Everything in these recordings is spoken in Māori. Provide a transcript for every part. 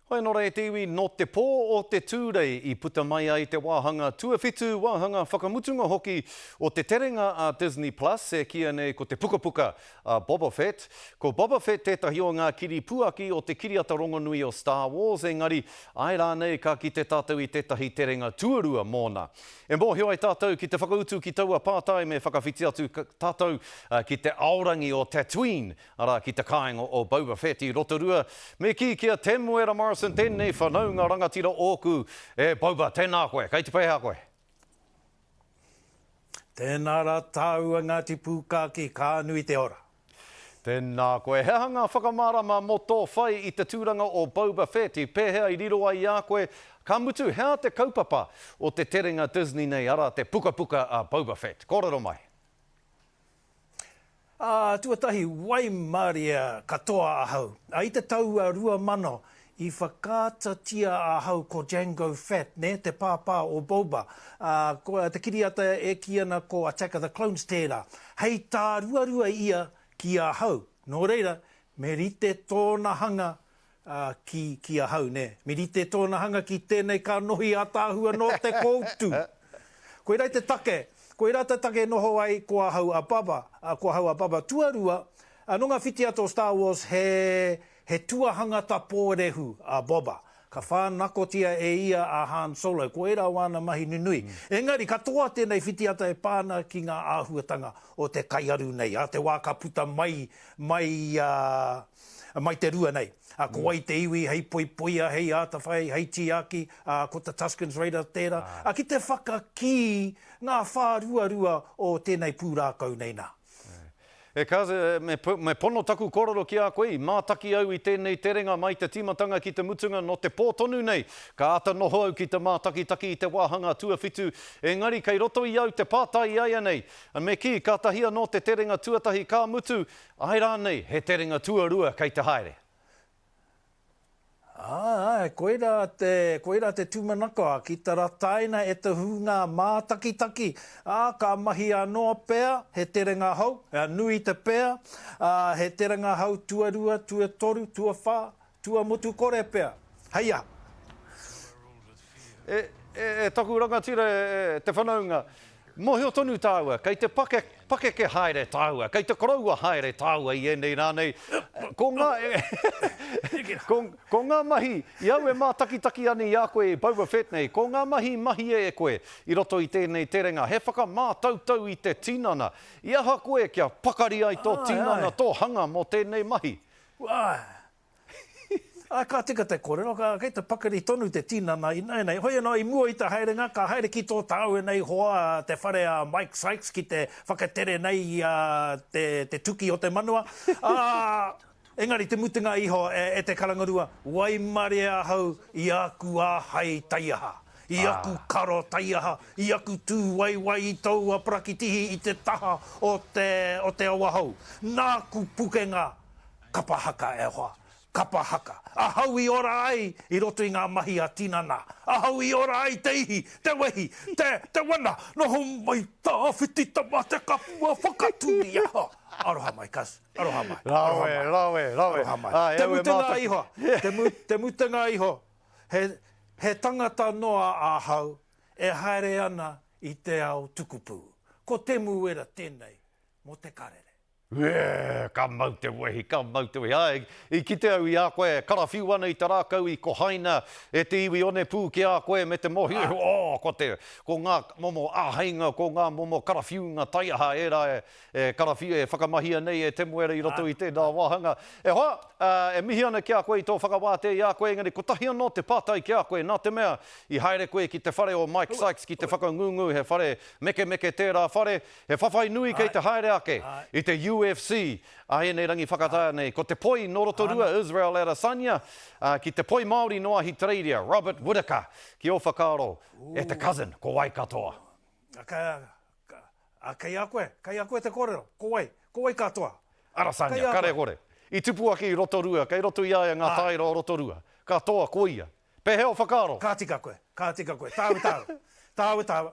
Hoi nora e te iwi no te pō o te tūrei I puta mai ai te wāhanga tuawhitu wāhanga whakamutunga hoki o te terenga a Disney Plus e kia nei ko te puka puka a Boba Fett. Ko Boba Fett tētahi o ngā kiri puaki o te kiriata rongonui o Star Wars, engari ai rā nei ka ki te tātou I tētahi terenga tuarua mōna. E mō heo ai tātou ki te whakautu ki taua pātai me whakawhiti atu tātou ki te aorangi o Tatooine, ara ki te kāinga o Boba Fett I Rotorua. Me ki kia te Muera Morrison tēnei whanau ngā rangatira ōku e Boba, tēnā koe, kei te pēhā koe. Tēnā rā tāua Ngāti Pūkāki, kā nui te ora. Tēnā koe. He hanga whakamārama mo tō whai I te tūranga o Boba Fett I pēhea I riro ai a koe. Ka mutu, hea te kaupapa o te terenga Disney nei ara te puka puka a Boba Fett. Kōrero mai. Tuatahi Waimaria katoa ahau. I te taua 2000 I whakātatia ahau ko Jango Fett, ne, te pāpā o Boba. Ko te kiriata e kiana ko Attack of the Clones tērā. Hei tā ruarua ia ki ahau. Nō reira, me rite tōna hanga ki ahau, ne. Me rite tōna hanga ki tēnei ka nohi a tāhua no te koutu. Koe rai te take. Koe rai te take noho ai ko ahau a Baba. Tuarua, no ngā whiti ato Star Wars he tuahanga ta pōrehu a Boba. Ka whānakotia e ia a Han Solo, ko era wana mahi nunui. Engari, katoa tēnei whitiata e pāna ki ngā āhuatanga o te kaiaru nei, a te wā ka puta mai te rua nei. Ko wai te iwi, hei poipoia, hei ātawhai, hei tiaki, ko te Tusken's Raider tērā. Ki te whakaki ngā whāruarua o tēnei pūrākau nei nā. E kaze, me pono taku kororo ki a koe, mātaki au I tēnei terenga mai te timatanga ki te mutunga no te pōtonu nei. Ka ata noho au ki te mātaki-taki I te wāhanga tuawhitu. Engari, kei roto I au te pātai aia nei. Me ki, ka tahia no te terenga tuatahi ka mutu, ai rā nei, he terenga tuarua kei te haere. Koe rā te tūmanaka, ki tā rataina e te hunga mātaki-taki. Ka mahi anoa pēr, he terenga hau, nui te pēr, he terenga hau tuarua, tuatoru, tuawhā, tuamotu kore pēr. Heia! E taku rangatira te whanaunga, mohio tonu tāua, kei te pake ke haere tāua, kei te koraua haere tāua I enei rānei. Ko ngā mahi, iau e mātaki-taki ani I a koe Boba Fett nei, ko ngā mahi e koe I roto I tēnei terenga, he whaka mātautau I te tinana. I aha koe kia pakari ai tō tinana, tō hanga mo tēnei mahi. Ka tika te kōrero, kei te pakari tonu te tinana I nei. Hoi anō I mua I te haerenga, ka haere ki tō tāu nei hoa te whare a Mike Sykes ki te whakatere nei te tuki o te manua. Engari te mutunga iho e te karangarua, Waimaria hau I aku āhai taiaha. I aku karo taiaha, I aku tū waiwai I taua prakitihi I te taha o te awa hau. Nāku pukenga kapahaka e hoa. Kapahaka. Ahau I ora ai I roto I ngā mahi a tinana. Ahau I ora ai te ihi, te wehi, te wana. Noho mai tā whiti tama te kapua whakatūri aha. Aroha mai, kas. Aroha mai. Rawe. Aroha mai. Te mutunga iho. Te mutunga iho. He tangata noa ahau e haere ana I te ao tukupu. Ko te muera tēnei mo te karere. Ka mau te wehi. I kite au I a koe, karawhiu ana I te rākau I ko haina, e te iwi one pū ki a koe me te mohi. Ko ngā momo āheinga, ko ngā momo karawhiu ngā taiaha era e karawhiu e whakamahia nei e te moera I roto I tēnā wāhanga. E hoa, e mihi ana ki a koe I tō whakawāte I a koe, ngari ko tahi anō te pātai ki a koe, nā te mea I haere koe ki te whare o Mike Sykes, ki te whakangungu, he whare meke tērā whare, he whawhai nui kei te haere ake, I te UFC, nei rangi whakatāia nei, ko te poi no Rotorua, Israel Adesanya, ki te poi Māori no Ahitereiria, Robert Whittaker, ki o whakaro, e te cousin, ko wai katoa. Kei a koe te kōrero, ko wai katoa. Adesanya, kare kore. I tupu aki I Rotorua, kei roto I aia ngā taira o Rotorua. Katoa, ko ia. Peheo whakaro. Ka tika koe, tāu.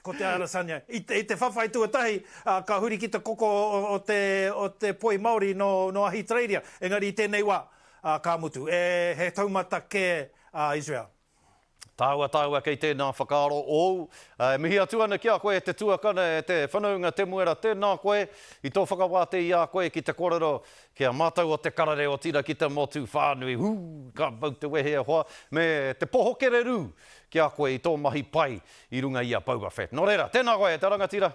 Ko te Adesanya. I te whawhai tuatahi, ka huri ki te koko o te poi Māori no Ahitereiria. Engari I tēnei wā, ka mutu. He taumata ke Israel. Tāua kei tēnā whakaaro ou. Mihi atu ana ki a koe te tuakana e te whanaunga te muera tēnā koe. I tō whakawāte i a koe ki te korero kia mātau o te karare o tira ki te motu whānui. Ka mau te wehe a hoa. Me te pohokere rū ki a koe i tō mahi pai i runga i a Boba Fett. Nō reira, tēnā koe, te rangatira.